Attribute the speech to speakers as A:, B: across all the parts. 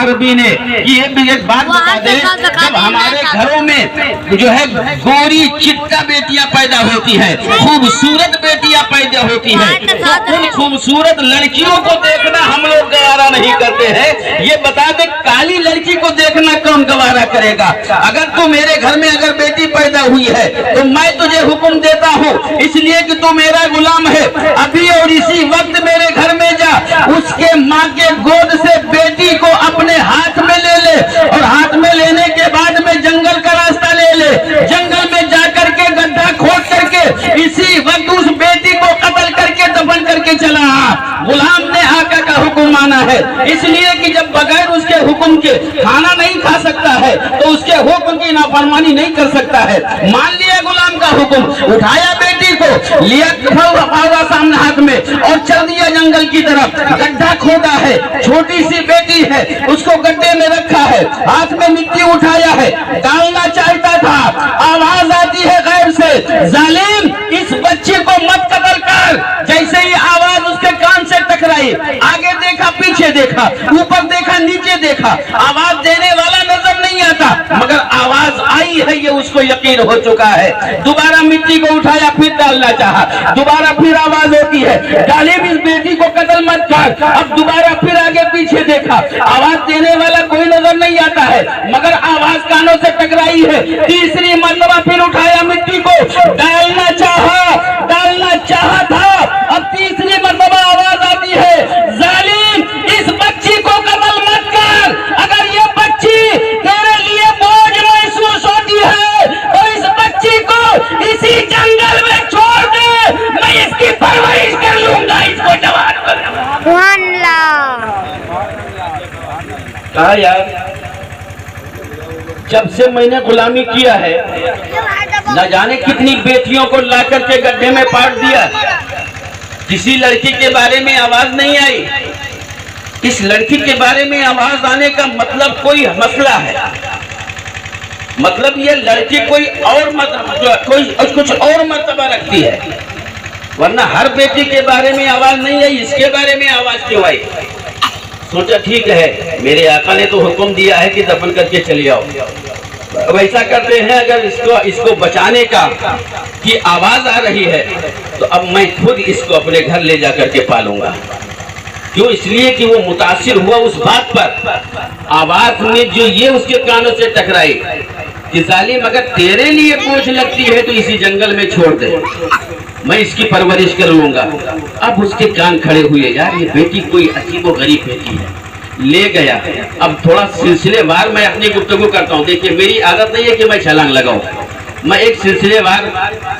A: عربی نے یہ بھی ایک بات بتا دیں، جب ہمارے گھروں میں جو ہے گوری چٹا بیٹیاں پیدا ہوتی ہیں، خوبصورت بیٹیاں پیدا ہوتی ہیں، تو ان خوبصورت لڑکیوں کو دیکھنا ہم لوگ گوارا نہیں کرتے ہیں۔ یہ بتا دیں کالی لڑکی کو دیکھنا کون گوارا کرے گا؟ اگر تو میرے گھر میں اگر بیٹی پیدا ہوئی ہے تو میں تجھے حکم دیتا ہوں، اس لیے کہ تو میرا غلام ہے، ابھی اور اسی وقت میرے گھر میں جا، اس کے ماں کے گود سے بیٹی کو اپنے ہاتھ میں لے لے، اور ہاتھ میں لینے کے بعد میں جنگل کا راستہ لے لے، جنگل میں جا کر کے گڈھا کھود کر کے اسی وقت اس بیٹی کو قتل کر کے دفن کر کے چلا آ۔ غلام نے آقا کا حکم مانا ہے، اس لیے کہ جب بغیر اس کے حکم کے کھانا نہیں کھا سکتا ہے تو اس کے حکم کی نافرمانی نہیں کر سکتا ہے۔ مان لیا غلام کا حکم، اٹھایا بیٹی کو، لیا پاؤں سامنے ہاتھ میں اور چل دیا جنگل کی طرف۔ گڈھا کھودا ہے، چھوٹی سی بیٹی ہے، اس کو گڈھے میں رکھا ہے، ہاتھ میں مٹی اٹھایا ہے، ڈالنا چاہتا تھا، آواز آتی ہے غیر سے، ظالم اس بچے کو مت قتل کر۔ جیسے ہی آواز اس کے کان سے ٹکرائی، آگے دیکھا پیچھے دیکھا، اوپر دیکھا نیچے دیکھا، آواز دینے والا نظر نہیں آتا، مگر آواز آئی ہے یہ اس کو یقین ہو چکا ہے۔ دوبارہ مٹی کو اٹھایا، پھر ڈالنا چاہا، دوبارہ پھر آواز ہوتی ہے، ظالم اس بیٹی کو قتل مت کر۔ اب دوبارہ پھر آگے پیچھے دیکھا، آواز دینے والا کوئی نظر نہیں آتا ہے، مگر آواز کانوں سے ٹکرائی ہے۔ تیسری مرتبہ پھر اٹھایا مٹی کو، ڈالنا چاہا تھا، اب تیسری مرتبہ آواز آتی ہے، ظالم اس بچی کو قتل مت کر، اگر یہ بچی تیرے لیے بوجھ محسوس ہوتی ہے تو اس بچی کو اسی جنگل میں چھوڑ دے، میں اس کی پرورش کر لوں گا، اس کو جوان بناؤں گا۔ کہا یار جب سے میں نے غلامی کیا ہے نہ جانے کتنی بیٹیوں کو لا کر کے گڈھے میں پاٹ دیا، کسی لڑکی کے بارے میں آواز نہیں آئی۔ اس لڑکی کے بارے میں آواز آنے کا مطلب کوئی مسئلہ ہے، مطلب یہ لڑکی کوئی کچھ اور مرتبہ رکھتی ہے، ورنہ ہر بیٹی کے بارے میں آواز نہیں آئی، اس کے بارے میں آواز کیوں آئی؟ سوچا ٹھیک ہے میرے آقا نے تو حکم دیا ہے کہ دفن کر کے چلے آؤ، اب ایسا کرتے ہیں اگر اس کو بچانے کا کی آواز آ رہی ہے تو اب میں خود اس کو اپنے گھر لے جا کر کے پالوں گا۔ کیوں؟ اس لیے کہ وہ متاثر ہوا اس بات پر، آواز میں جو یہ اس کے کانوں سے ٹکرائی کہ ظالم اگر تیرے لیے بوجھ لگتی ہے تو اسی جنگل میں چھوڑ دے، میں اس کی پرورش کر لوں گا۔ اب اس کے کان کھڑے ہوئے، یار یہ بیٹی کوئی عجیب و غریب بیٹی ہے، لے گیا۔ اب تھوڑا سلسلے وار میں اپنی گفتگو کرتا ہوں، دیکھیے میری عادت نہیں ہے کہ میں چھلانگ لگاؤں، میں ایک سلسلے وار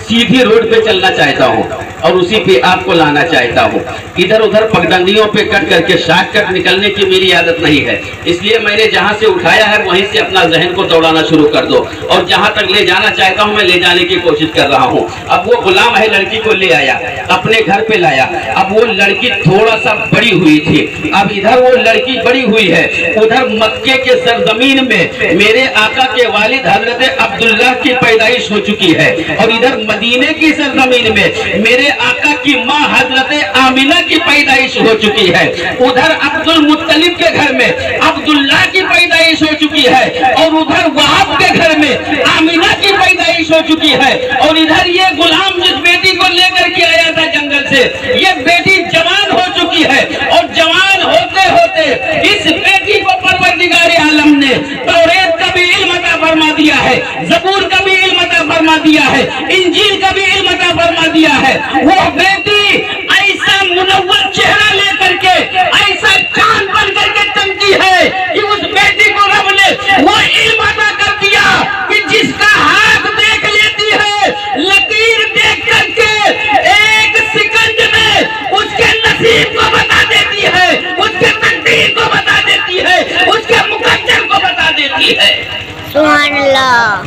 A: سیدھی روڈ پہ چلنا چاہتا ہوں اور اسی پہ آپ کو لانا چاہتا ہوں، ادھر ادھر پگڈنڈیوں پہ کٹ کر کے شارٹ کٹ نکلنے کی میری عادت نہیں ہے، اس لیے میں نے جہاں سے اٹھایا ہے وہیں سے اپنا ذہن کو دوڑانا شروع کر دو، اور جہاں تک لے جانا چاہتا ہوں میں لے جانے کی کوشش کر رہا ہوں۔ اب وہ غلام ہے لڑکی کو لے آیا، اپنے گھر پہ لایا، اب وہ لڑکی تھوڑا سا بڑی ہوئی تھی، اب ادھر وہ لڑکی بڑی ہوئی ہے، ادھر مکے کے سرزمین میں میرے آقا کے والد حضرت عبداللہ کی پیدائش ہو چکی ہے، اور ادھر مدینے کی سرزمین میں میرے آقا کی ماں حضرت آمینہ کی پیدائش ہو چکی ہے، ادھر عبد المطلب کے گھر میں عبداللہ کی پیدائش ہو چکی ہے، اور ادھر وہاب کے گھر میں آمینہ کی پیدائش ہو چکی ہے، اور ادھر یہ غلام جس بیٹی کو لے کر کے آیا تھا جنگل سے، یہ بیٹی جوان ہو چکی ہے، اور جوان ہوتے ہوتے اس بیٹی کو پروردگار عالم نے توریت کا بھی علم عطا فرما دیا ہے، زبور کا بھی علم عطا فرما دیا ہے، انجیل کا بھی علم عطا فرما دیا ہے۔ وہ بیٹی ایسا منور چہرہ لے کر کے ایسا چاند بن کر کے چمکی ہے کہ اس بیٹی کو رب نے وہ علم عطا کر دیا کہ جس کا ہاتھ دیکھ لیتی ہے، لکیر دیکھ کر کے ایک سیکنڈ میں اس کے نصیب کو بتا دیتی ہے، اس کے تقدیر کو بتا دیتی ہے، اس کے مقدر کو بتا دیتی ہے۔ سبحان اللہ،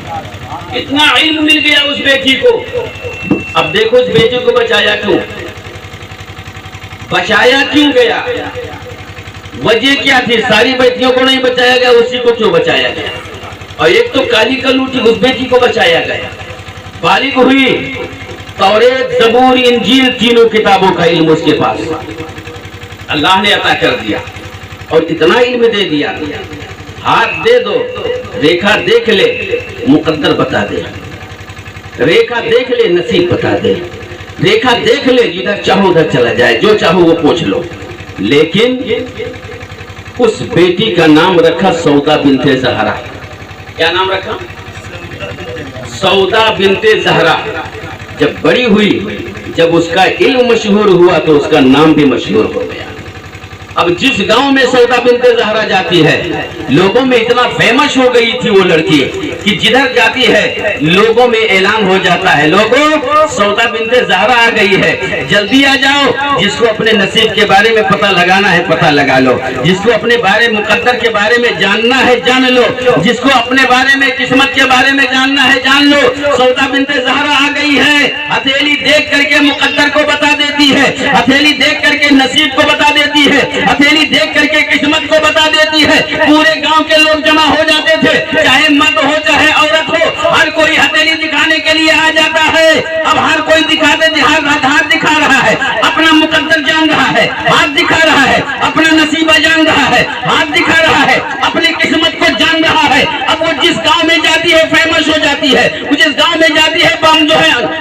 A: اتنا علم مل گیا اس بیٹی کو۔ اب دیکھو اس بیٹی کو بچایا کیوں گیا، وجہ کیا تھی؟ ساری بیٹیوں کو نہیں بچایا گیا، اسی کو کیوں بچایا گیا؟ اور ایک تو کالی کلوٹی اس بیٹی کو بچایا گیا، بالغ ہوئی، توریت زبور انجیل تینوں کتابوں کا علم اس کے پاس اللہ نے عطا کر دیا۔ اور اتنا علم دے دیا، ہاتھ دے دو، ریکھا دیکھ لے مقدر بتا دے، ریکھا دیکھ لے نصیب بتا دے، ریکھا دیکھ لے جدھر چاہو ادھر چلا جائے، جو چاہو وہ پوچھ لو۔ لیکن اس بیٹی کا نام رکھا سودا بنت زہرا۔ کیا نام رکھا؟ سودا بنت زہرا۔ جب بڑی ہوئی، جب اس کا علم مشہور ہوا تو اس کا نام بھی مشہور ہو گیا۔ اب جس گاؤں میں سودا بنت زہرا جاتی ہے، لوگوں میں اتنا فیمس ہو گئی تھی وہ لڑکی کہ جدھر جاتی ہے لوگوں میں اعلان ہو جاتا ہے، لوگوں سودا بنت زہرا آ گئی ہے، جلدی آ جاؤ، جس کو اپنے نصیب کے بارے میں پتہ لگانا ہے پتہ لگا لو، جس کو اپنے بارے مقدر کے بارے میں جاننا ہے جان لو، جس کو اپنے بارے میں قسمت کے بارے میں جاننا ہے جان لو۔ سودا بنت زہرا آ گئی ہے، ہتھیلی دیکھ کر کے مقدر کو بتا دیتی ہے، ہتھیلی دیکھ کر کے نصیب کو بتا دیتی ہے، ہتھیلی دیکھ کر کے قسمت کو بتا دیتی ہے۔ پورے گاؤں کے لوگ جمع ہو جاتے تھے، چاہے مرد ہو چاہے عورت ہو، ہر کوئی ہتھیلی دکھانے کے لیے آ جاتا ہے۔ اب ہر کوئی ہاتھ دکھا رہا ہے، اپنا مقدر جان رہا ہے، ہاتھ دکھا رہا ہے، اپنا نصیبہ جان رہا ہے، ہاتھ دکھا رہا ہے، اپنی قسمت کو جان رہا ہے۔ اب وہ جس گاؤں میں جاتی ہے فیمس ہو جاتی ہے، جس گاؤں میں جاتی ہے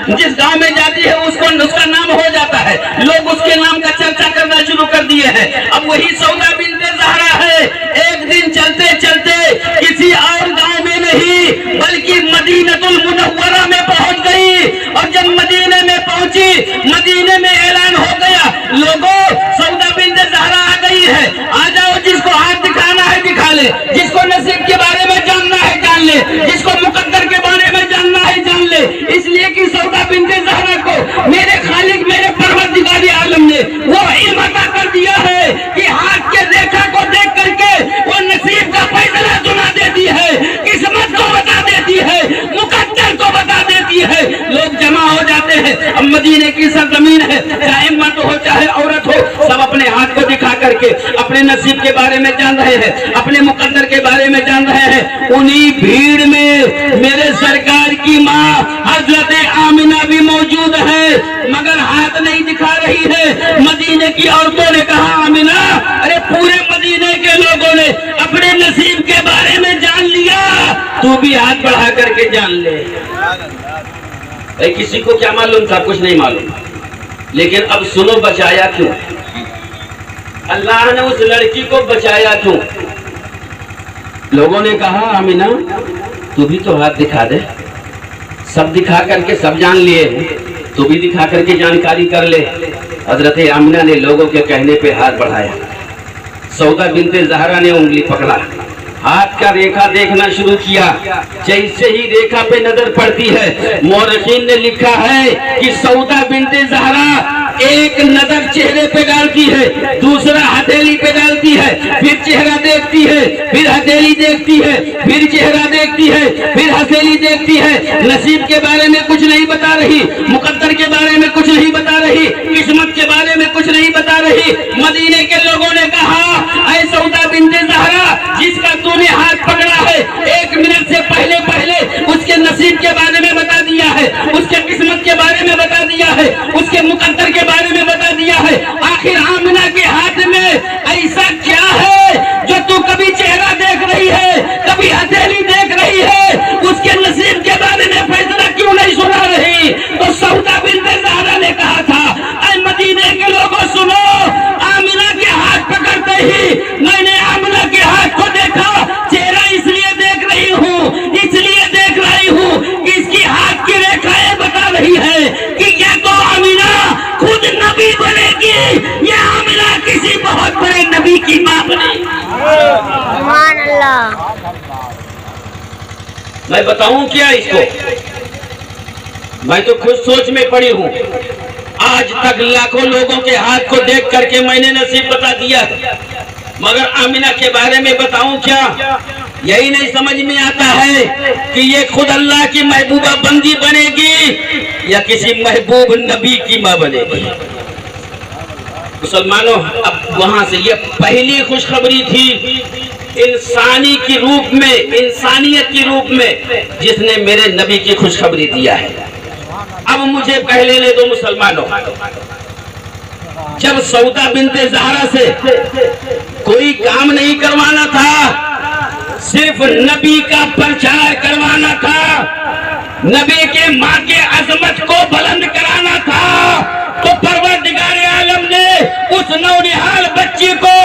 A: جس گاؤں میں جاتی ہے اس کا نام ہو جاتا ہے، لوگ اس کے نام کا چرچا کرنا شروع کر دیے ہیں۔ اب وہی سودا بنت زہرا ہے، ایک دن چلتے چلتے کسی اور گاؤں میں نہیں بلکہ مدینہ المنورہ میں پہنچ گئی، اور جب مدینے میں پہنچی، مدینے میں اعلان ہو گیا، لوگوں سودا بنت زہرا آ گئی ہے، آ جاؤ، جس کو ہاتھ دکھانا ہے دکھا لے، جس کو نصیب کے بارے میں جاننا ہے جان لے، جس کو مقدر کے بارے میں جاننا ہے جان لے۔ اس لیے کہ سودا بنت زہرا کو میرے خالق میرے پروردگار عالم نے وہ علم عطا کر دیا ہے کہ ہاتھ کے ریکھا کو دیکھ کر کے وہ نصیب کا فیصلہ سنا دیتی ہے، قسمت کو بتا دیتی ہے، مقدر کو بتا دیتی ہے۔ لوگ جمع ہو جاتے ہیں، اب مدینے کی سرزمین ہے، چاہے مرد ہو چاہے عورت ہو، سب اپنے ہاتھ کو دکھا کر کے اپنے نصیب کے بارے میں جان رہے ہیں، اپنے مقدر کے بارے میں جان رہے ہیں۔ انہی بھیڑ میں میرے سرکار کی ماں حضرت آمنہ بھی موجود ہے، مگر ہاتھ نہیں دکھا رہی ہے۔ مدینے کی عورتوں نے کہا، آمنہ، ارے پورے مدینے کے لوگوں نے اپنے نصیب کے بارے میں جان لیا، تو بھی ہاتھ بڑھا کر کے جان لے۔ کسی کو کیا معلوم تھا؟ کچھ نہیں معلوم، لیکن اب سنو بچایا کیوں؟ اللہ نے اس لڑکی کو بچایا کیوں؟ لوگوں نے کہا، آمنہ تو بھی تو ہاتھ دکھا دے، سب دکھا کر کے سب جان لیے، تو بھی دکھا کر کے جانکاری کر لے۔ حضرت آمنہ نے لوگوں کے کہنے پہ ہاتھ بڑھایا، سودا بنت زہرا نے انگلی پکڑا، ہاتھ کا ریکھا دیکھنا شروع کیا۔ جیسے ہی ریکھا پہ نظر پڑتی ہے، مورخین نے لکھا ہے کہ سودا بنت زہرا ایک نظر چہرے پہ ڈالتی ہے، دوسرا ہتھیلی پہ ڈالتی ہے، پھر چہرہ دیکھتی ہے، پھر ہتھیلی دیکھتی ہے، پھر چہرہ دیکھتی ہے، پھر ہتھیلی دیکھتی ہے۔ نصیب کے بارے میں کچھ نہیں بتا رہی، مقدر کے بارے میں کچھ نہیں بتا رہی، قسمت کے بارے میں کچھ نہیں بتا رہی۔ مدینے کے لوگوں نے کہا، اے سودا بنت زہرا، جس کا تو نے ہاتھ پکڑا ہے، ایک منٹ سے پہلے اس کے نصیب کے بارے میں بتا دیا ہے، اس کے قسمت کے بارے میں بتا دیا ہے، اس کے مقدر کے بارے میں بتا دیا ہے۔ آخر آمنہ کے ہاتھ میں ایسا کیا ہے جو تو کبھی چہرہ دیکھ رہی ہے، کبھی ہتھیلی دیکھ رہی ہے، اس کے نصیب کے بارے میں فیصلہ کیوں نہیں سنا رہی؟ تو سودا بنت زہرا نے کہا تھا، اے مدینے کے لوگوں سنو، آمنہ کے ہاتھ پکڑتے ہی میں نے آمنہ کے ہاتھ کو دیکھا، چہرہ اس لیے دیکھ رہی ہوں، اس لیے دیکھ رہی ہوں کہ اس کی ہاتھ کی ریکھائیں بتا رہی ہے کہ یا تو آمنہ خود نبی بنے گی یا آمنہ کسی بہت بڑے نبی کی ماں بنے گی۔ سبحان اللہ۔ میں بتاؤں کیا اس کو؟ میں تو خود سوچ میں پڑی ہوں، آج تک لاکھوں لوگوں کے ہاتھ کو دیکھ کر کے میں نے نصیب بتا دیا، مگر آمنہ کے بارے میں بتاؤں کیا؟ یہی نہیں سمجھ میں آتا ہے کہ یہ خود اللہ کی محبوبہ بندی بنے گی یا کسی محبوب نبی کی ماں بنے گی۔ مسلمانوں، اب وہاں سے یہ پہلی خوشخبری تھی انسانی کی روپ میں، انسانیت کی روپ میں، جس نے میرے نبی کی خوشخبری دیا ہے۔ اب مجھے پہلے لے دو مسلمانوں، جب سودا بنت زہرا سے کوئی کام نہیں کروانا تھا، صرف نبی کا پرچار کروانا تھا، نبی کے ماں کے عظمت کو بلند کرانا تھا، تو پروردگار عالم نے اس نونہال بچی کو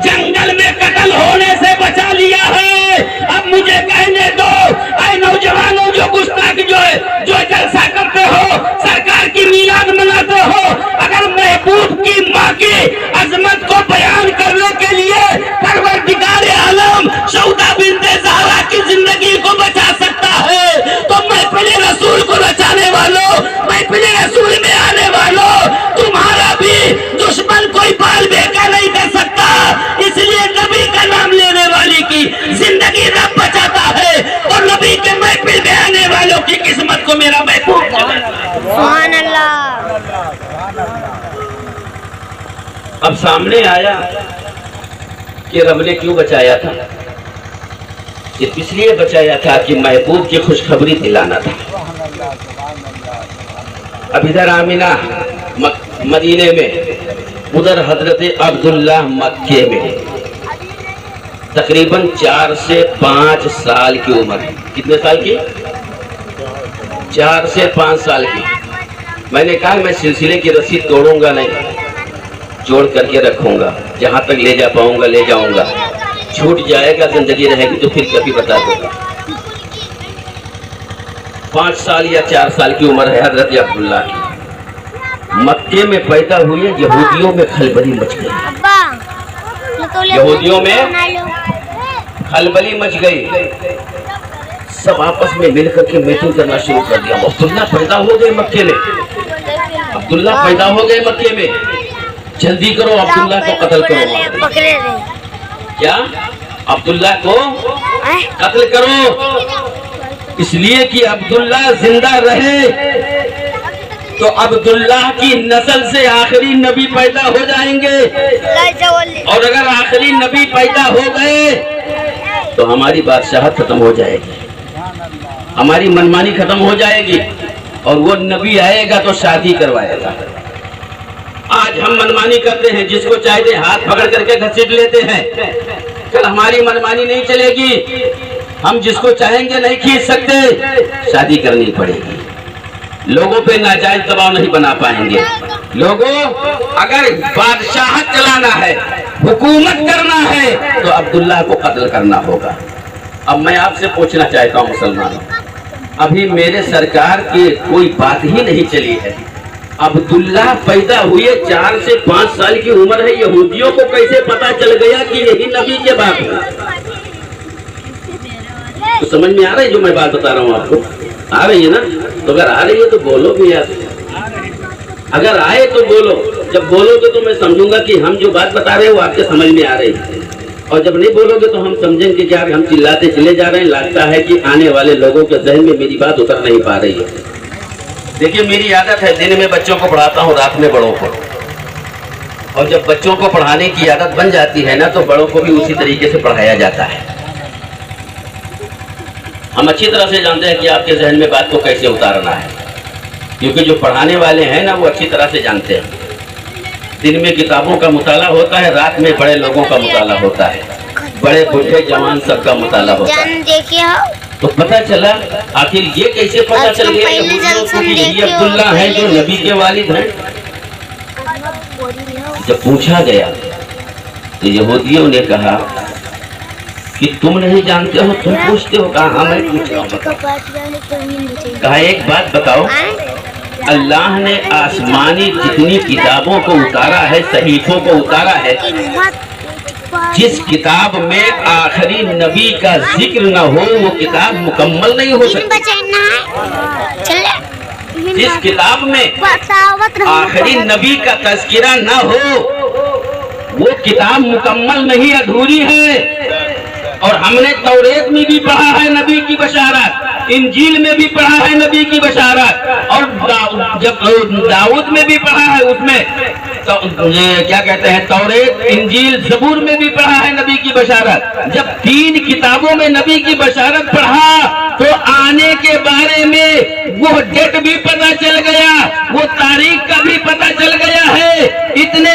A: جنگل میں قتل ہونے سے بچا لیا ہے۔ اب مجھے کہنے دو اے نوجوانوں جو گستاخ جو جلسہ کرتے ہو، سرکار کی میلاد مناتے ہو، اگر محبوب کی ماں کی عظمت کو بیان کرنے کے لیے پروردگار عالم سودا بنت زہرا کی زندگی کو بچا سکتا ہے، تو محفل رسول کو بچانے والوں، محفل رسول میں آنے والوں، تمہارا بھی دشمن کوئی بال بیکا نہیں کر سکتا، اس لیے نبی کا نام لینے والی کی زندگی رب بچاتا ہے، اور نبی کے محفل میں آنے والوں کی قسمت کو میرا محبوب سبحان اللہ۔ اب سامنے آیا کہ رب نے کیوں بچایا تھا؟ اس لیے بچایا تھا کہ محبوب کی خوشخبری دلانا تھا۔ اب ادھر آمینہ مدینے میں، ادھر حضرت عبداللہ مکے میں، تقریباً 4 سے 5 سال کی عمر۔ کتنے سال کی؟ 4 سے 5 سال کی۔ میں نے کہا میں سلسلے کی رسی توڑوں گا نہیں، جوڑ کر کے رکھوں گا، جہاں تک لے جا پاؤں گا لے جاؤں گا، چھوٹ جائے گا زندگی رہے گی تو پھر کبھی بتا دوں گا۔ 5 سال یا 4 سال کی عمر ہے حضرت عبداللہ کی۔ مکے میں پیدا ہوئے، یہودیوں میں کھلبلی مچ گئی، یہودیوں میں کھلبلی مچ گئی، سب آپس میں مل کر کے میٹنگ کرنا شروع کر دیا۔ عبداللہ پیدا ہو گئے مکے میں، عبداللہ پیدا ہو گئے مکے میں، جلدی کرو عبداللہ کو قتل کرو۔ کیا؟ عبداللہ کو قتل کرو، اس لیے کہ عبداللہ زندہ رہے تو عبداللہ کی نسل سے آخری نبی پیدا ہو جائیں گے، اور اگر آخری نبی پیدا ہو گئے تو ہماری بادشاہت ختم ہو جائے گی، ہماری منمانی ختم ہو جائے گی، اور وہ نبی آئے گا تو شادی کروائے گا۔ آج ہم منمانی کرتے ہیں، جس کو چاہتے ہاتھ پکڑ کر کے گھسیٹ لیتے ہیں، کل ہماری منمانی نہیں چلے گی، ہم جس کو چاہیں گے نہیں کھینچ سکتے، شادی کرنی پڑے گی۔ لوگوں پہ ناجائز دباؤ نہیں بنا پائیں گے۔ لوگوں اگر بادشاہت چلانا ہے، حکومت کرنا ہے تو عبداللہ کو قتل کرنا ہوگا۔ اب میں آپ سے پوچھنا چاہتا ہوں مسلمانوں، ابھی میرے سرکار کی کوئی بات ہی نہیں چلی ہے، عبداللہ پیدا ہوئے 4 سے 5 سال کی عمر ہے، یہودیوں کو کیسے پتا چل گیا کہ یہی نبی کے باپ ہے؟ تو سمجھ میں آ رہا ہے جو میں بات بتا رہا ہوں آپ کو؟ آ رہی ہے نا؟ تو اگر آ رہی ہے تو بولو بھی یار، اگر آئے تو بولو، جب بولو گے تو میں سمجھوں گا کہ ہم جو بات بتا رہے ہیں وہ آپ کے سمجھ میں آ رہی ہے، اور جب نہیں بولو گے تو ہم سمجھیں گے کہ یار ہم چلاتے چلے جا رہے ہیں، لگتا ہے کہ آنے والے لوگوں کے ذہن میں میری بات اتر نہیں پا رہی ہے۔ دیکھیے میری عادت ہے، دن میں بچوں کو پڑھاتا ہوں، رات میں بڑوں کو، اور جب بچوں کو پڑھانے کی عادت بن جاتی ہے نا تو بڑوں کو بھی اسی طریقے سے پڑھایا جاتا ہے۔ ہم اچھی طرح سے جانتے ہیں کہ آپ کے ذہن میں بات کو کیسے اتارنا ہے، کیونکہ جو پڑھانے والے ہیں نا وہ اچھی طرح سے جانتے ہیں۔ دن میں کتابوں کا مطالعہ ہوتا ہے، رات میں بڑے لوگوں کا مطالعہ ہوتا ہے، بڑے بوڑھے جوان سب کا مطالعہ ہوتا ہے۔ تو پتہ چلا آخر یہ کیسے پتہ چل گیا یہودیوں کو کہ یہ عبداللہ ہیں جو نبی کے والد ہیں؟ جب پوچھا گیا تو یہودیوں نے کہا کہ تم نہیں جانتے ہو، تم پوچھتے ہو؟ کہا ہاں میں پوچھ رہا ہوں۔ کہا ایک بات بتاؤ، اللہ نے آسمانی جتنی کتابوں کو اتارا ہے، صحیفوں کو اتارا ہے، جس کتاب میں آخری نبی کا ذکر نہ ہو وہ کتاب مکمل نہیں ہو سکتی۔ جس کتاب میں آخری نبی کا تذکرہ نہ ہو وہ کتاب مکمل نہیں، ادھوری ہے۔ اور ہم نے توریت میں بھی پڑھا ہے نبی کی بشارت، انجیل میں بھی پڑھا ہے نبی کی بشارت، اور جب داؤد میں بھی پڑھا ہے، اس میں کیا کہتے ہیں، توریت، انجیل، زبور میں بھی پڑھا ہے نبی کی بشارت۔ جب 3 کتابوں میں نبی کی بشارت پڑھا تو آنے کے بارے میں وہ ڈیٹ بھی پتہ چل گیا، وہ تاریخ کا بھی پتہ چل گیا ہے۔ اتنے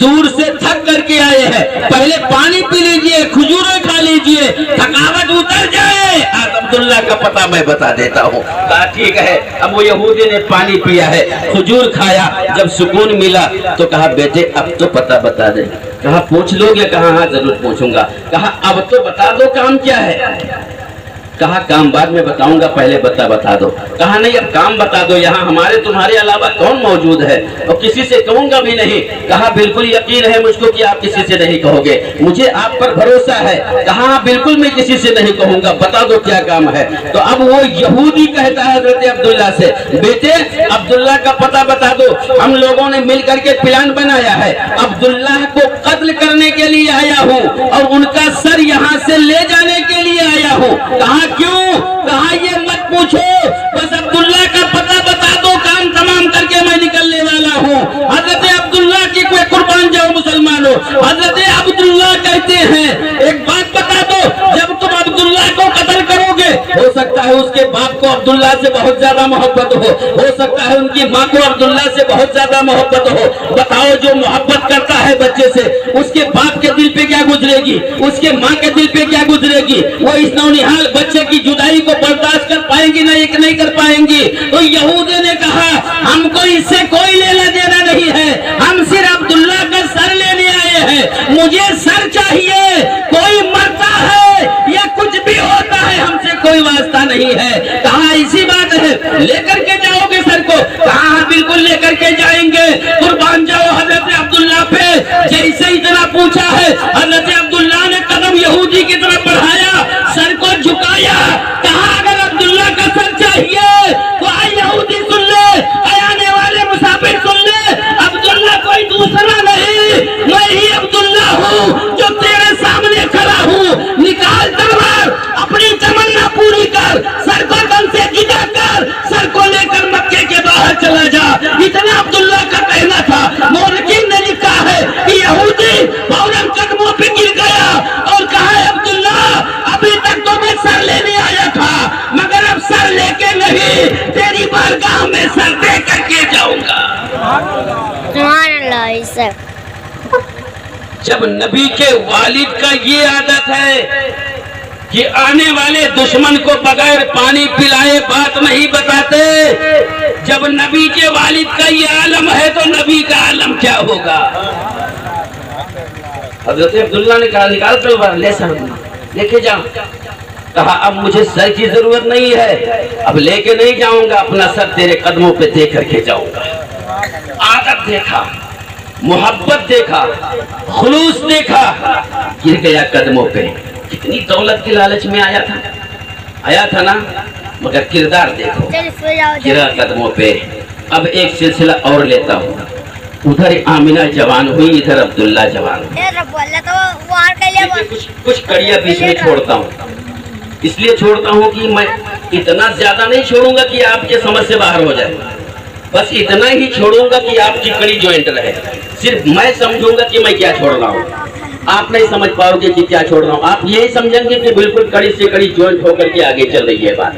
A: دور سے تھک کر کے آئے ہیں, پہلے پانی پی لیجئے, کھجوریں کھا لیجئے, تھکاوٹ اتر جائے. عبداللہ کا پتہ میں بتا دیتا ہوں. کہا ٹھیک ہے. اب وہ یہودی نے پانی پیا ہے, کھجور کھایا, جب سکون ملا تو کہا بیٹے اب تو پتہ بتا دے. کہا پوچھ لو گے؟ کہا ہاں ضرور پوچھوں گا. کہا اب تو بتا دو کام کیا ہے. کہا کام بعد میں بتاؤں گا, پہلے بتا دو. کہا نہیں اب کام بتا دو, یہاں ہمارے تمہارے علاوہ کون موجود ہے, اور کسی سے کہوں گا بھی نہیں. کہا بالکل یقین ہے مجھ کو کہ آپ کسی سے نہیں کہو گے, مجھے آپ پر بھروسہ ہے. کہا بالکل میں کسی سے نہیں کہوں گا, بتا دو کیا کام ہے. تو اب وہ یہودی کہتا ہے حضرت عبداللہ سے بیٹے عبداللہ کا پتہ بتا دو. ہم لوگوں نے مل کر کے پلان بنایا ہے, عبداللہ کو قتل کرنے کے لیے آیا ہوں اور ان کا سر یہاں سے لے جانے کے لیے آیا ہوں. کہا کیوں؟ کہا یہ مت پوچھو, بس عبداللہ کا پتہ بتا دو, کام تمام کر کے میں نکلنے والا ہوں. حضرت عبداللہ کی کوئی قربان جاؤ مسلمانوں. حضرت عبداللہ کہتے ہیں ایک بات بتا دو, جب تم عبداللہ کو قتل کرو گے ہو سکتا ہے اس کے باپ کو عبداللہ سے بہت زیادہ محبت ہو سکتا ہے ان کی ماں کو عبداللہ سے بہت زیادہ محبت ہو. بتاؤ جو محبت کرتا ہے بچے سے, اس کے باپ کے دل پہ کیا گزرے گی, اس کے ماں کے دل پہ کیا گزرے گی. وہ اس نونہال بچے کی جدائی کو برداشت کر پائیں گی نہیں کر پائیں گی. تو یہودی نے کہا ہم کو اس سے کوئی لینا دینا نہیں ہے, ہم صرف عبداللہ کا سر لینے آئے ہیں. مجھے سر چاہیے, کوئی مرتا ہے یا کچھ بھی ہوتا ہے ہم سے کوئی واسطہ نہیں ہے. کہا اسی بات ہے, لے کر کے جاؤ گے سر کو؟ کہا بالکل لے کر کے جائیں گے, قربان جاؤ حضرت عبداللہ پہ. جیسے اتنا پوچھا ہے حضرت عبداللہ نے قدم یہودی کی طرف بڑھایا, سر کو جھکایا. کہا اگر عبداللہ کا سر چاہیے تو آئے یہودی سن لے, آنے والے مسافر سن لے, عبداللہ کوئی دوسرا نہیں, میں ہی عبداللہ ہوں جو تیرے سامنے کھڑا ہوں. نکال تلوار, اپنی تمنا پوری کر, سر کو گن سے گدا کر, سر کو لے کر مکے کے باہر چلا جا. اتنا عبداللہ کا کہنا تھا. مورخین نے لکھا ہے کہ یہودی فوراً قدموں پہ گر گیا اور کہا عبداللہ ابھی تک تو میں سر لینے آیا تھا, مگر اب سر لے کے نہیں, تیری بارگاہ میں سر دے کر کے جاؤں گا. جب نبی کے والد کا یہ عادت ہے کہ آنے والے دشمن کو بغیر پانی پلائے بات نہیں بتاتے, جب نبی کے والد کا یہ عالم ہے تو نبی کا عالم کیا ہوگا. حضرت عبداللہ نے کہا نکال تلوار, لے سر لے کے جا. کہا اب مجھے سر کی ضرورت نہیں ہے, اب لے کے نہیں جاؤں گا, اپنا سر تیرے قدموں پہ دے کر کے جاؤں گا. عادت دیکھا, محبت دیکھا, خلوص دیکھا, گر گیا قدموں پہ. کتنی دولت کی لالچ میں آیا تھا نا, مگر کردار دیکھو, گرا قدموں پہ. اب ایک سلسلہ اور لیتا ہوں. ادھر آمینہ جوان ہوئی, ادھر عبداللہ جوان ہوئی. کچھ کڑیاں بیچ میں چھوڑتا ہوں, اس لیے چھوڑتا ہوں کہ میں اتنا زیادہ نہیں چھوڑوں گا کہ آپ کے سمجھ سے باہر ہو جائے, بس اتنا ہی چھوڑوں گا کہ آپ کی کڑی جوائنٹ رہے. صرف میں سمجھوں گا کہ میں کیا چھوڑ رہا ہوں, آپ نہیں سمجھ پاؤ گے کہ کیا چھوڑ رہا ہوں. آپ یہی سمجھیں گے کہ بالکل کڑی سے کڑی جوائنٹ ہو کر کے آگے چل رہی ہے بات.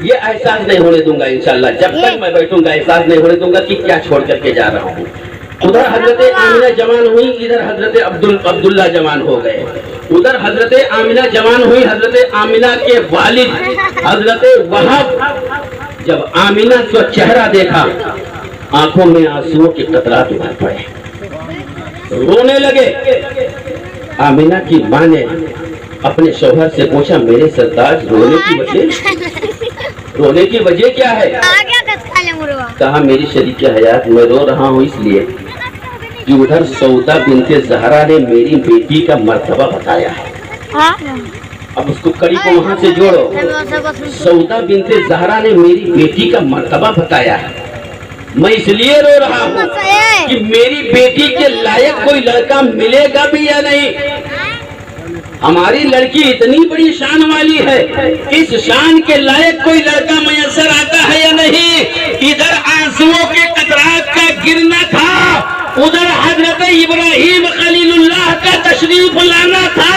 A: یہ احساس نہیں ہونے دوں گا انشاءاللہ, جب تک میں بیٹھوں گا احساس نہیں ہونے دوں گا کہ کیا چھوڑ کر کے جا رہا ہوں. ادھر حضرت آمینہ جوان ہوئی, ادھر حضرت عبداللہ جوان ہو گئے. ادھر حضرت آمینہ جوان ہوئی, حضرت آمینہ کے والد حضرت وہب جب آمینہ کا چہرہ دیکھا, آنکھوں میں آنسوؤں کے قطرات ابھر پڑے, رونے لگے. آمینہ کی ماں نے اپنے شوہر سے پوچھا میرے سرتاج رونے کی وجہ کیا ہے؟ کہا میری شریک حیات میں رو رہا ہوں اس لیے کہ ادھر سودا بنت زہرا نے میری بیٹی کا مرتبہ بتایا ہے. اب اس کو کڑی کو وہاں سے جوڑو. سودا بنت زہرا نے میری بیٹی کا مرتبہ بتایا ہے, میں اس لیے رو رہا ہوں کہ میری بیٹی کے لائق کوئی لڑکا ملے گا بھی یا نہیں. ہماری لڑکی اتنی بڑی شان والی ہے, اس شان کے لائق کوئی لڑکا میسر آتا ہے یا نہیں. ادھر آنسوؤں کے قطرات کا گرنا تھا, ادھر حضرت ابراہیم خلیل اللہ کا تشریف لانا تھا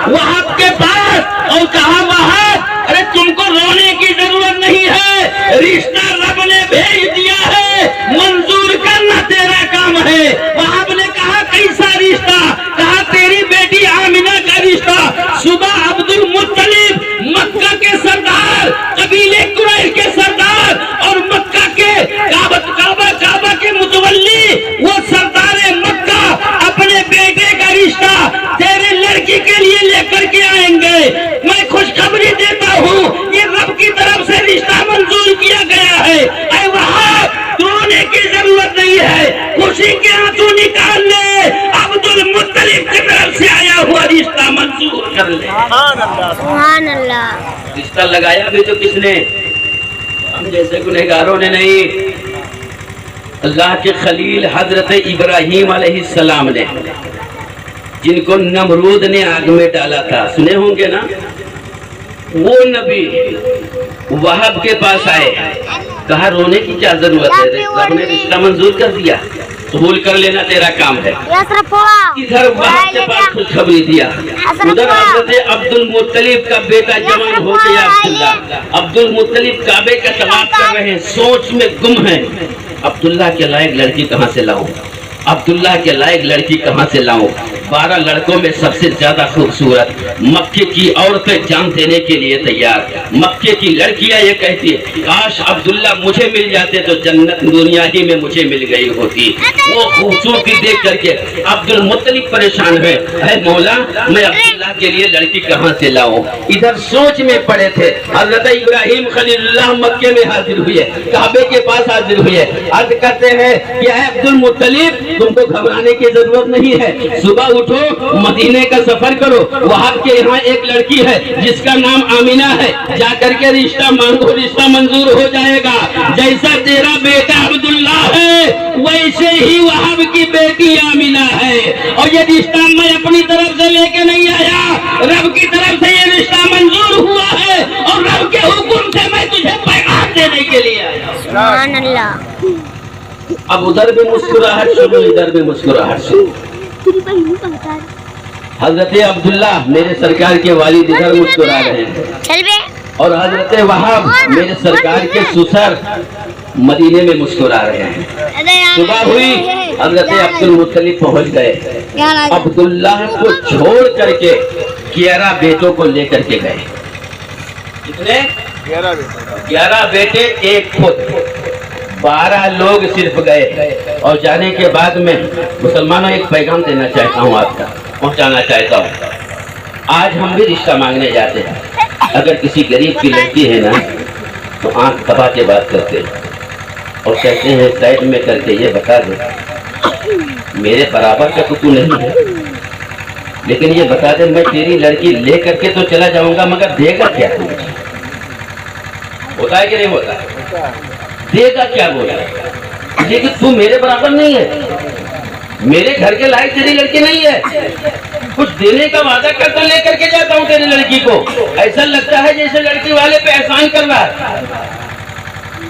A: وہب کے پاس, اور کہا وہب ارے تم کو رونے کی ضرورت نہیں ہے, رشتہ رب نے بھیج دیا ہے, منظور خوشی کے آنسو نکال لے، عبد المطلب کی طرف سے آیا ہوا رشتہ منظور کر لے۔
B: سبحان اللہ۔
A: رشتہ لگایا بھی تو کس نے؟ ہم جیسے گنہگاروں نے نہیں، اللہ کے خلیل حضرت ابراہیم علیہ السلام نے، جن کو نمرود نے آگ میں ڈالا تھا، سنے ہوں گے نا؟ وہ نبی وہب کے پاس آئے، کہا رونے کی کیا ضرورت ہے، رب نے رشتہ منظور کر دیا، قبول کر لینا تیرا کام ہے۔ ادھر وہب کے پاس خوشخبری دیا، ادھر حضرت عبد المطلب کا بیٹا جوان ہو گیا عبداللہ۔ عبد المطلب کعبے کا طواف کر رہے ہیں، سوچ میں گم ہیں، عبداللہ کے لائق لڑکی کہاں سے لاؤں، عبداللہ کے لائق لڑکی کہاں سے لاؤں؟ 12 لڑکوں میں سب سے زیادہ خوبصورت، مکے کی عورتیں جان دینے کے لیے تیار، مکے کی لڑکیاں یہ کہتی ہیں کاش عبداللہ مجھے مل جاتے تو جنت دنیا ہی میں مجھے مل گئی ہوتی۔ وہ خوبصورتی دیکھ کر کے عبد المطلب پریشان ہے، اے مولا میں عبداللہ کے لیے لڑکی کہاں سے لاؤں؟ ادھر سوچ میں پڑے تھے، حضرت ابراہیم خلیل اللہ مکے میں حاضر ہوئے، کعبے کے پاس حاضر ہوئے، عرض کرتے ہیں کہ اے عبد المطلب تم کو گھبرانے کی ضرورت نہیں ہے، صبح اٹھو مدینے کا سفر کرو، وہاں کے یہاں ایک لڑکی ہے جس کا نام آمینہ ہے، جا کر کے رشتہ مانگو، رشتہ منظور ہو جائے گا۔ جیسا تیرا بیٹا عبداللہ ہے ویسے ہی وہاب کی بیٹی آمینہ ہے، اور یہ رشتہ میں اپنی طرف سے لے کے نہیں آیا، رب کی طرف سے یہ رشتہ منظور ہوا ہے، اور رب کے حکم سے میں تجھے پیغام دینے کے لیے آیا۔
B: سبحان اللہ۔
A: اب ادھر بھی مسکراہٹ شروع، ادھر بھی مسکراہٹ شروع۔ حضرت عبداللہ میرے سرکار کے والد ادھر مسکرا رہے ہیں، اور حضرت وہاب میرے سرکار کے سسر مدینے میں مسکرا رہے ہیں۔ صبح ہوئی، حضرت عبد المطلب پہنچ گئے، عبداللہ کو چھوڑ کر کے 11 بیٹوں کو لے کر کے گئے۔ کتنے؟ 11 بیٹے ایک خود، 12 لوگ صرف گئے۔ اور جانے کے بعد میں مسلمانوں ایک پیغام دینا چاہتا ہوں، آپ کا پہنچانا چاہتا ہوں۔ آج ہم بھی رشتہ مانگنے جاتے ہیں، اگر کسی غریب کی لڑکی ہے نا تو آنکھ دبا کے بات کرتے ہیں اور کہتے ہیں سائڈ میں کر کے یہ بتا دے میرے برابر کا تو نہیں ہے، لیکن یہ بتا دے میں تیری لڑکی لے کر کے تو چلا جاؤں گا، مگر دے گا کیا؟ ہوتا ہے کہ نہیں ہوتا؟ دے گا کیا بولا؟ لیکن تو میرے برابر نہیں ہے، میرے گھر کے لائق تیری لڑکی نہیں ہے، کچھ دینے کا وعدہ کر تو لے کر کے جاتا ہوں تیری لڑکی کو، ایسا لگتا ہے جیسے لڑکی والے پہ احسان کر رہا ہے۔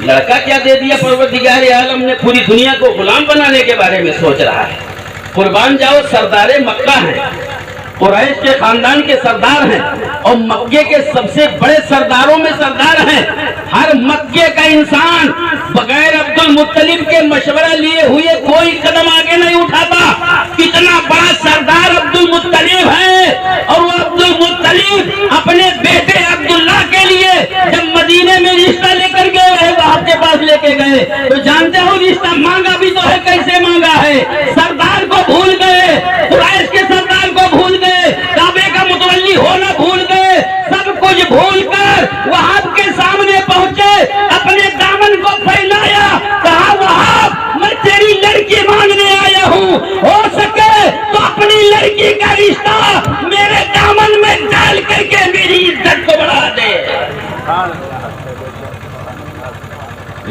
A: لڑکا کیا دے دیا؟ پروردگار عالم نے پوری دنیا کو غلام بنانے کے بارے میں سوچ رہا ہے۔ قربان جاؤ، سردار مکہ ہیں، قریش کے خاندان کے سردار ہیں، اور مکے کے سب سے بڑے سرداروں میں سردار ہیں۔ ہر مکے کا انسان بغیر عبد المطلب کے مشورہ لیے ہوئے کوئی قدم آگے نہیں اٹھاتا۔ کتنا بڑا سردار عبد المطلب ہے، اور وہ عبد المطلب اپنے بیٹے عبداللہ کے لیے جب مدینے میں رشتہ لے کر گئے، وہاں کے پاس لے کے گئے تو جانتے ہو رشتہ مانگا بھی تو ہے، کیسے مانگا ہے؟ سردار کو بھول گئے، قریش کے سردار کو بھول گئے، کعبے کا متولی ہونا بھول گئے، سب کچھ بھول کر وہاب کے سامنے پہنچے، اپنے دامن کو پھیلایا، کہا وہاب میں تیری لڑکی مانگنے آیا ہوں، ہو سکے تو اپنی لڑکی کا رشتہ میرے دامن میں ڈال کر کے میری عزت کو بڑھا دے۔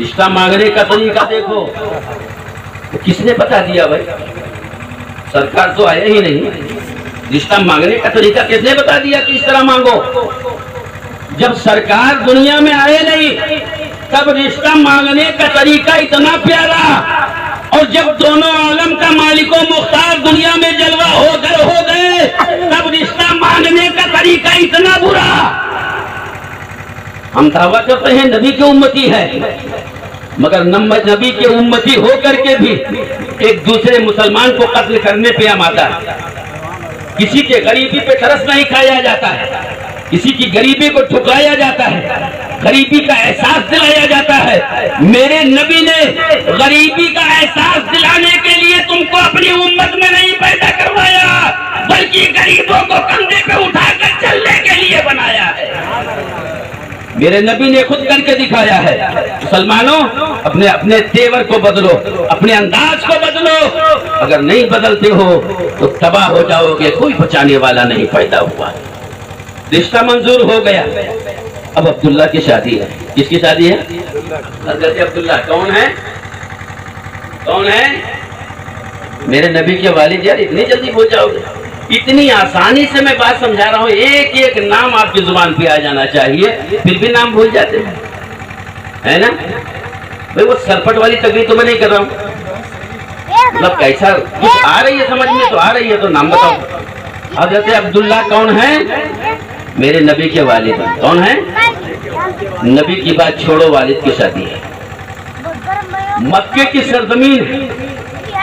A: رشتہ مانگنے کا طریقہ دیکھو، کس نے بتا دیا بھائی؟ سرکار تو آیا ہی نہیں، رشتہ مانگنے کا طریقہ کس نے بتا دیا کس طرح مانگو؟ جب سرکار دنیا میں آئے نہیں تب رشتہ مانگنے کا طریقہ اتنا پیارا، اور جب دونوں عالم کا مالک و مختار دنیا میں جلوہ ہو گئے تب رشتہ مانگنے کا طریقہ اتنا برا۔ ہم دعویٰ کرتے ہیں نبی کے امتی ہے، مگر نبی کے امتی ہو کر کے بھی ایک دوسرے مسلمان کو قتل کرنے پہ ہم آتا ہے۔ کسی کے غریبی پہ ترس نہیں کھایا جاتا ہے، کسی کی غریبی کو ٹھکرایا جاتا ہے، غریبی کا احساس دلایا جاتا ہے۔ میرے نبی نے غریبی کا احساس دلانے کے لیے تم کو اپنی امت میں نہیں پیدا کروایا، بلکہ غریبوں کو کندھے پہ اٹھا کر چلنے کے لیے بنایا ہے۔ میرے نبی نے خود کر کے دکھایا ہے. مسلمانوں اپنے اپنے تیور کو بدلو, اپنے انداز کو بدلو. اگر نہیں بدلتے ہو تو تباہ ہو جاؤ گے, کوئی بچانے والا نہیں پیدا ہوا. رشتہ منظور ہو گیا. اب عبداللہ کی شادی ہے. کس کی شادی ہے؟ حضرت عبداللہ. کون ہے؟ کون ہے؟ میرے نبی کے والد. یار اتنی جلدی بھول جاؤ گے؟ اتنی آسانی سے میں بات سمجھا رہا ہوں, ایک ایک نام آپ کی زبان پہ آ جانا چاہیے, پھر بھی نام بھول جاتے ہیں, ہے نا بھائی. وہ سرپٹ والی تقریر تو میں نہیں کر رہا ہوں, مطلب کیسا کچھ آ رہی ہے سمجھ میں تو آ رہی ہے تو نام بتاؤ. حضرت عبداللہ کون ہے؟ میرے نبی کے والد. کون ہے؟ نبی کی بات چھوڑو, والد کی شادی ہے. مکے کی سرزمین.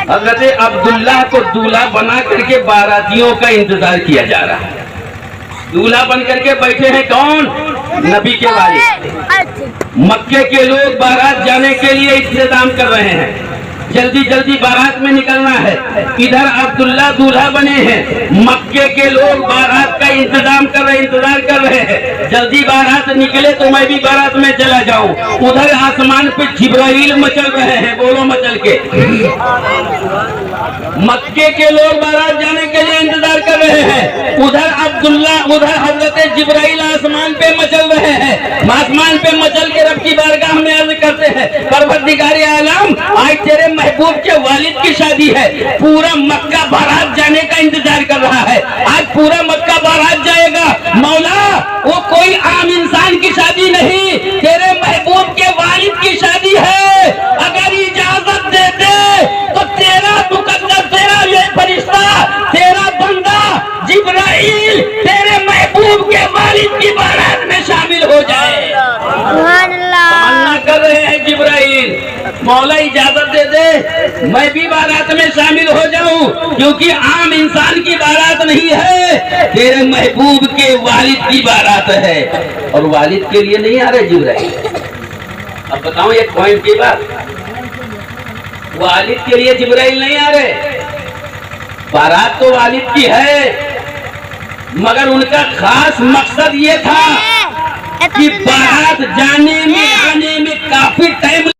A: حضرت عبداللہ کو دولہا بنا کر کے باراتیوں کا انتظار کیا جا رہا ہے. دولہا بن کر کے بیٹھے ہیں کون؟ نبی کے والد. مکے کے لوگ بارات جانے کے لیے انتظام کر رہے ہیں, جلدی جلدی بارات میں نکلنا ہے. ادھر عبداللہ دولہا بنے ہیں, مکے کے لوگ بارات کا انتظار کر رہے ہیں. جلدی بارات نکلے تو میں بھی بارات میں چلا جاؤں. ادھر آسمان پہ جبرائیل مچل رہے ہیں, بولو مچل کے. مکے کے لوگ بارات جانے کے لیے انتظار کر رہے ہیں, ادھر عبداللہ, ادھر حضرت جبرائیل آسمان پہ مچل رہے ہیں. آسمان پہ مچل کے رب کی بارگاہ میں عرض کرتے ہیں, پروردگار عالم آج تیرے محبوب کے والد کی شادی ہے. پورا مکہ بارات جانے کا انتظار کر رہا ہے. آج پورا مکہ بارات جائے گا. مولا وہ کوئی عام انسان کی شادی نہیں, تیرے محبوب کے والد کی شادی ہے. اگر اجازت دے دے تو تیرا مقدس, تیرا یہ فرشتہ, تیرا بندہ جبرائیل تیرے محبوب کے والد کی بارات میں شامل ہو جائے.
B: سبحان اللہ.
A: تمنا کر رہے ہیں جبرائیل, مولا اجازت دے دے میں بھی بارات میں شامل ہو جاؤں, کیونکہ عام انسان کی بارات نہیں ہے, تیرے محبوب کے والد کی بارات ہے. اور والد کے لیے نہیں آ رہے جبرائیل. اب بتاؤں ایک پوائنٹ کی بات, والد کے لیے جبرائیل نہیں آ رہے. بارات تو والد کی ہے, مگر ان کا خاص مقصد یہ تھا کہ بارات جانے میں آنے میں کافی ٹائم